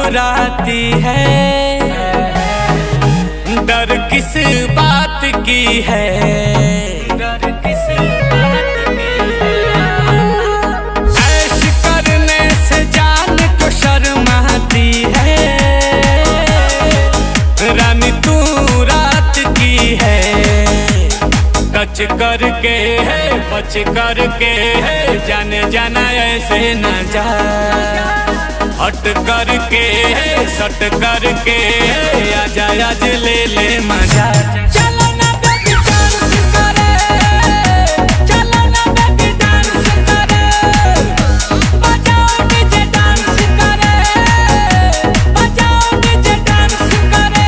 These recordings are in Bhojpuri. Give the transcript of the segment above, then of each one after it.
मुस्कुराती है, डर किस बात की है, डर किस बात की है। ऐश करने से जान को शर्माती है, रानी तू रात की है। टच करके है बच करके है, जाने जाना ऐसे न जा। हट करके है सट करके है, आजा आज ले ले मजा। चलो ना बेबी डांस करे, चलो ना बेबी डांस करे, बजाओ डीजे डांस करे, बजाओ डीजे डांस करे।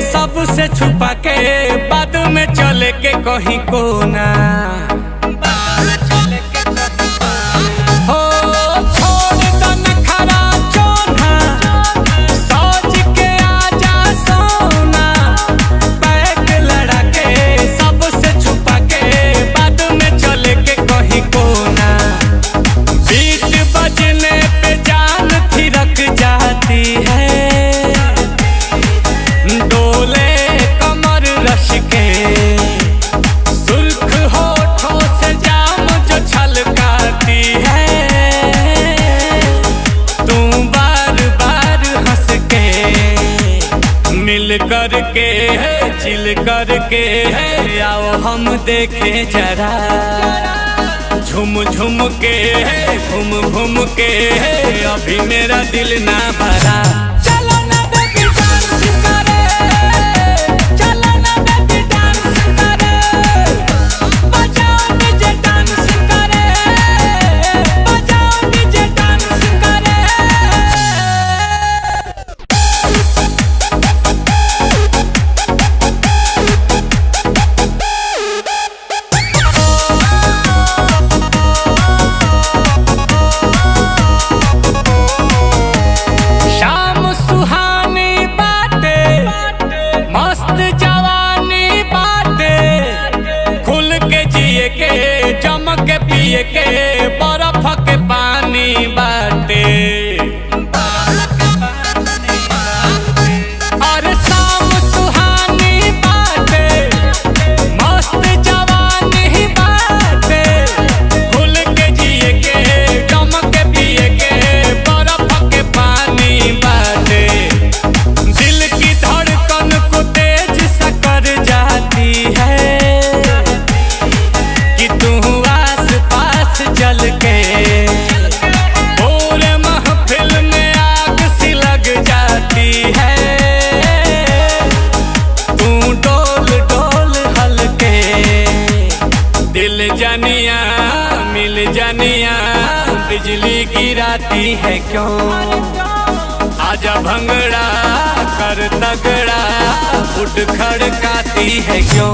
सबसे छुपा के बाद में चले के कहीं कोना, हो छोड़ दो नखरा चोना, सोच के आजा सोना। बैग लड़ा के सबसे छुपा के बाद में चले के कहीं कोना। बीट बजने पे जान थिरक जाती है, डोले कमर रश के सुर्ख होठों से जाम जो छलकाती है। तू बार बार हंस के मिल करके है चिल करके है, आओ हम देखे जरा। झुम झुम के है घूम घूम के है, अभी मेरा दिल ना भरा। चलो ना बेबी डांस करे, चलो ना बेबी डांस करे, बजाओ डीजे डांस करे, बजाओ डीजे डांस करे। शाम सुहानी बाटे, मस्त जवानी बाटे, खुल के जिए के जम के पिए के बर्फ के पानी बाटे। अरे शाम सुहानी बाटे, मस्त जवानी बाटे, खुल के जिए के जम के पिए के बर्फ के पानी बाटे। दिल की धड़कन को तेज सा कर जाती है, कि तू आस पास चल के पूरे महफिल में आग सी लग जाती है। तू डोल डोल हल्के दिल जानिया मिल जानिया, बिजली गिराती है क्यों। आजा भंगड़ा कर तगड़ा, उठ खड़काती है क्यों।